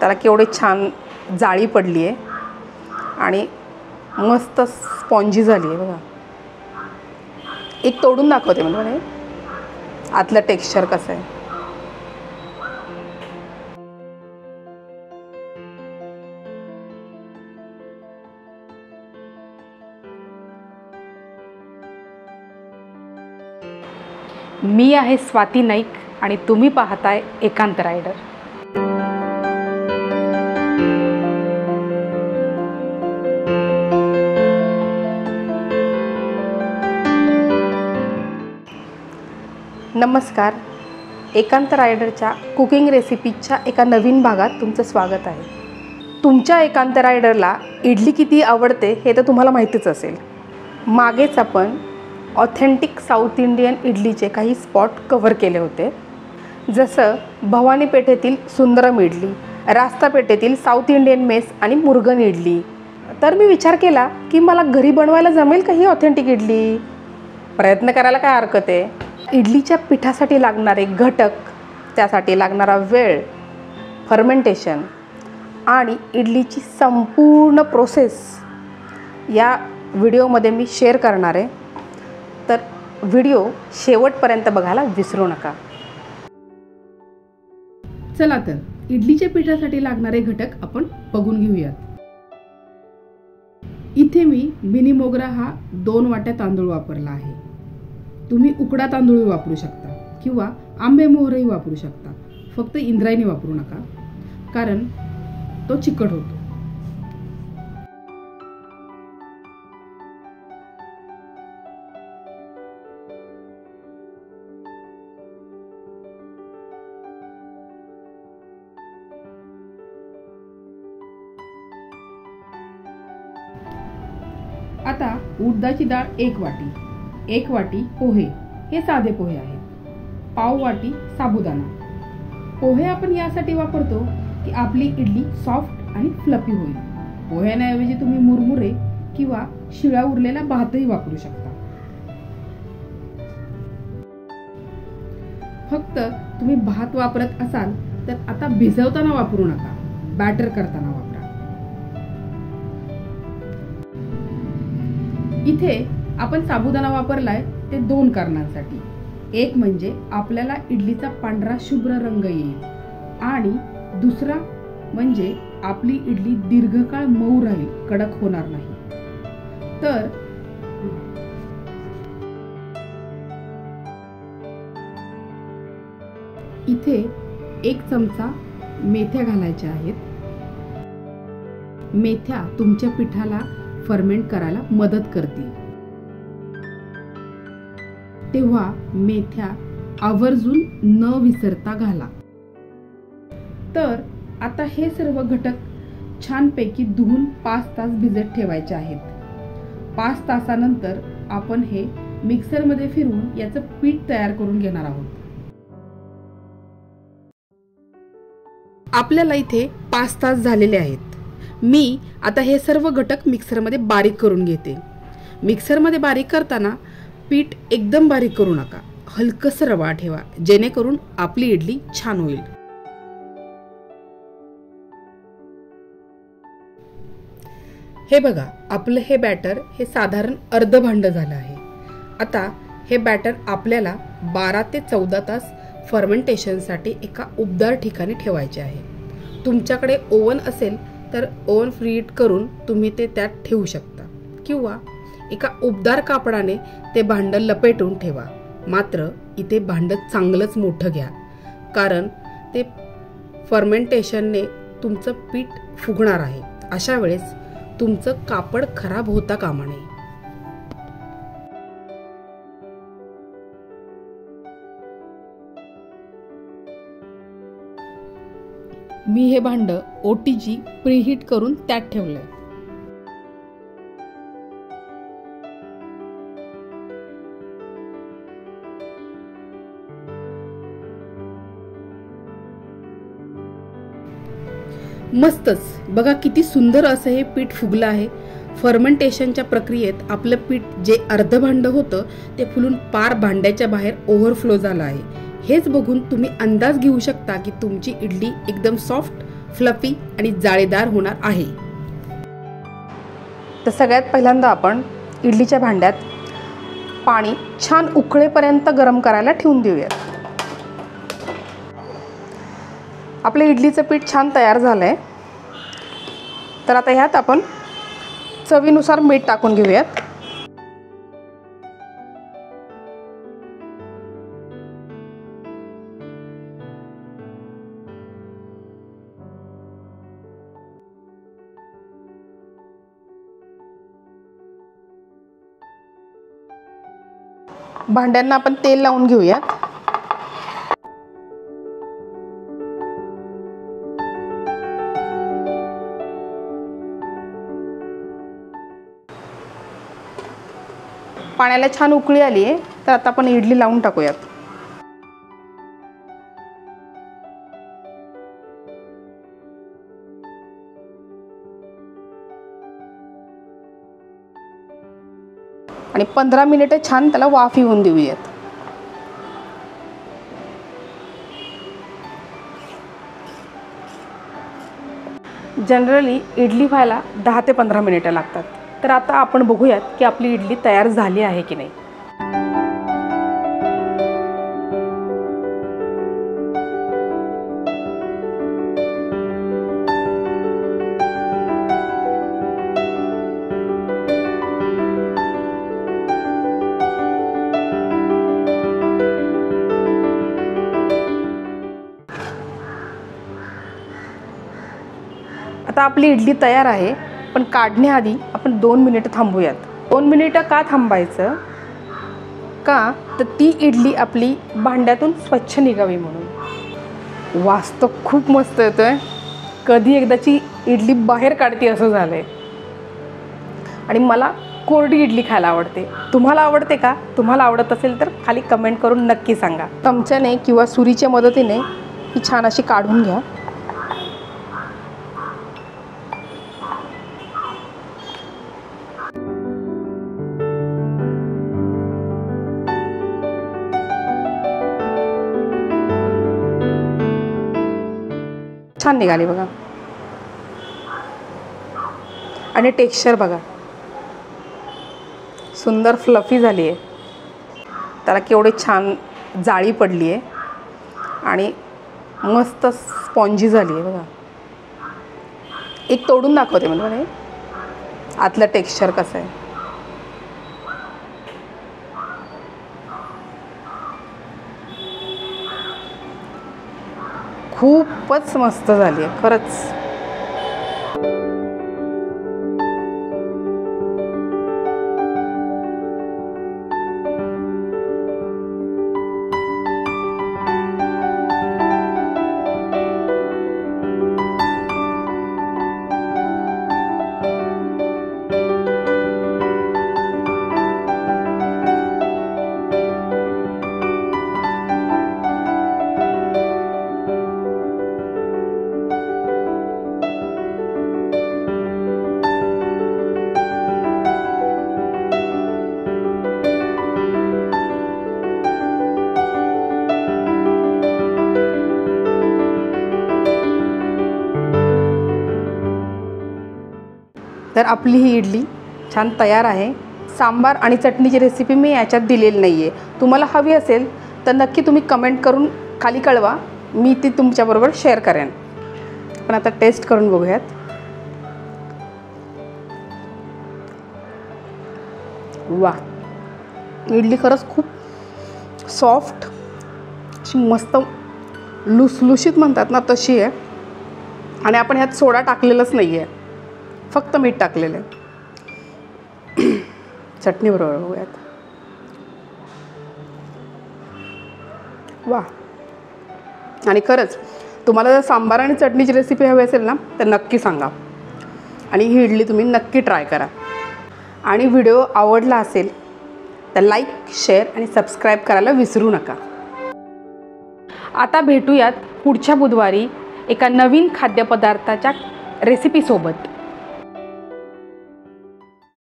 त्याला केवढी छान जाळी पडली आहे आणि मस्त स्पॉन्जी झाली आहे बघा. एक तोडून दाखवते म्हणजे आतलं टेक्स्चर कसं आहे. मी आहे स्वाती नाईक आणि तुम्ही पाहताय एकांत रायडर. नमस्कार. एकांत रायडरच्या कुकिंग रेसिपीच्या एका नवीन भागात तुमचं स्वागत आहे. तुमच्या एकांत रायडरला इडली किती आवडते हे तर तुम्हाला माहितीच असेल. मागेच आपण ऑथेंटिक साऊथ इंडियन इडलीचे काही स्पॉट कव्हर केले होते, जसं भवानी पेठेतील सुंदरम इडली, रास्ता पेठेतील साऊथ इंडियन मेस आणि मुरगन इडली. तर मी विचार केला की मला घरी बनवायला जमेल का ही ऑथेंटिक इडली. प्रयत्न करायला काय हरकत आहे. इडलीच्या पिठासाठी लागणारे घटक, त्यासाठी लागणारा वेळ, फर्मेंटेशन आणि इडलीची संपूर्ण प्रोसेस या व्हिडिओमध्ये मी शेअर करणार आहे. तर व्हिडिओ शेवटपर्यंत बघायला विसरू नका. चला तर इडलीच्या पिठासाठी लागणारे घटक आपण बघून घेऊयात. इथे मी मिनी मोगरा हा 2 वाट्या तांदूळ वापरला आहे. तुम्ही उकडा तांदूळ वापरू शकता किंवा आंबे मोहरही वापरू शकता. फक्त इंद्रायणी वापरू नका, कारण तो चिकट होतो. आता उडदाची डाळ 1 वाटी, 1 वाटी पोहे, हे साधे पोहे आहेत, पाव वाटी साबुदाणा. पोहे आपण यासाठी वापरतो की आपली इडली सॉफ्ट आणि फ्लफी होईल. पोह्यांऐवजी तुम्ही मुरमुरे किंवा शिळा उरलेला भातही वापरू शकता. फक्त तुम्ही भात वापरत असाल तर आता भिजवताना वापरू नका, बॅटर करताना वापरा. इथे आपण साबुदाणा वापरलाय ते 2 कारणांसाठी. एक म्हणजे आपल्याला इडलीचा पांढरा शुभ्र रंग येईल आणि दुसरा म्हणजे आपली इडली दीर्घकाळ मऊ राहील, कडक होणार नाही. तर इथे 1 चमचा मेथ्या घालायच्या आहेत. मेथ्या तुमच्या पिठाला फर्मेंट करायला मदत करतील, तेव्हा मेथ्या आवर्जून न विसरता घाला. तर आता हे सर्व घटक छानपैकी धुवून 5 तास भिजत ठेवायचे आहेत. 5 तासानंतर आपण हे मिक्सरमध्ये फिरवून याचं पीठ तयार करून घेणार आहोत. आपल्याला इथे 5 तास झालेले आहेत. मी आता हे सर्व घटक मिक्सरमध्ये बारीक करून घेते. मिक्सरमध्ये बारीक करताना पीठ एकदम बारीक करू नका, हलकसं रवा ठेवा, जेणेकरून आपली इडली छान होईल. हे बघा, आपलं हे बॅटर हे साधारण अर्ध भांड झालं आहे. आता हे बॅटर आपल्याला 12 ते 14 तास फर्मेंटेशनसाठी एका उबदार ठिकाणी ठेवायचे आहे. तुमच्याकडे ओव्हन असेल तर ओव्हन प्रीहीट करून तुम्ही ते त्यात ठेवू शकता किंवा एका उबदार कापडाने ते भांड लपेटून ठेवा. मात्र इथे भांड चांगलंच मोठं घ्या, कारण ते फर्मेंटेशनने तुमचं पीठ फुगणार आहे. अशा वेळेस तुमचं कापड खराब होता कामा नये. मी हे भांड OTG प्रीहीट करून त्यात ठेवलंय. मस्तच बघा, किती सुंदर असं हे पीठ फुगलं आहे. फर्मेंटेशनच्या प्रक्रियेत आपलं पीठ जे अर्ध भांड होतं ते फुलून पार भांड्याच्या बाहेर ओव्हरफ्लो झालं आहे. हेच बघून तुम्ही अंदाज घेऊ शकता की तुमची इडली एकदम सॉफ्ट फ्लफी आणि जाळीदार होणार आहे। तर सगळ्यात पहिल्यांदा आपण इडलीच्या भांड्यात पाणी छान उकळेपर्यंत गरम करायला ठेवून देऊयात। आपलं इडलीचं पीठ छान तयार झालं आहे। तर आता ह्यात आपण चवीनुसार मीठ टाकून घेऊयात। भांड्यांना आपण तेल लावून घेऊयात। पाण्याला छान उकळी आली आहे, तर आता आपण इडली लावून टाकूयात। आणि 15 मिनिटे छान त्याला वाफ येऊन देऊयात। जनरली इडली व्हायला 10 ते 15 मिनिटे लागतात। तर आता आपण बघूयात की आपली इडली तयार झाली आहे की नाही। आता आपली इडली तयार आहे, पण काढण्याआधी आपण 2 मिनिटं थांबूयात। 2 मिनिटं का थांबायचं? का तर ती इडली आपली भांड्यातून स्वच्छ निघावी म्हणून। वास तर खूप मस्त येतोय, कधी एकदाची इडली बाहेर काढते असं झालंय। आणि मला कोरडी इडली खायला आवडते। तुम्हाला आवडते का? तुम्हाला आवडत असेल तर खाली कमेंट करून नक्की सांगा। चमच्याने किंवा सुरीच्या मदतीने ही छान अशी काढून घ्या। छान निघाली बघा, आणि टेक्स्चर बघा, सुंदर फ्लफी झाली आहे। त्याला केवढी छान जाळी पडली आहे आणि मस्त स्पॉन्जी झाली आहे बघा। एक तोडून दाखवते म्हणजे आतलं टेक्स्चर कसं आहे। खूपच मस्त झाली आहे खरंच। तर आपली ही इडली छान तयार आहे। सांबार आणि चटणीची रेसिपी मी याच्यात दिलेली नाही आहे। तुम्हाला हवी असेल तर नक्की तुम्ही कमेंट करून खाली कळवा, मी ती तुमच्याबरोबर शेअर करेन। पण आता टेस्ट करून बघूयात। वा, इडली खरंच खूप सॉफ्ट अशी मस्त लुसलुशीत म्हणतात ना तशी आहे। आणि आपण ह्यात सोडा टाकलेलाच नाही आहे, फक्त मीठ टाकलेलं आहे। चटणी बरोबर बघूयात। वा, आणि खरंच तुम्हाला जर सांबार आणि चटणीची रेसिपी हवी असेल ना तर नक्की सांगा, आणि ही इडली तुम्ही नक्की ट्राय करा। आणि व्हिडिओ आवडला असेल तर लाईक, शेअर आणि सबस्क्राईब करायला विसरू नका। आता भेटूयात पुढच्या बुधवारी एका नवीन खाद्यपदार्थाच्या रेसिपीसोबत।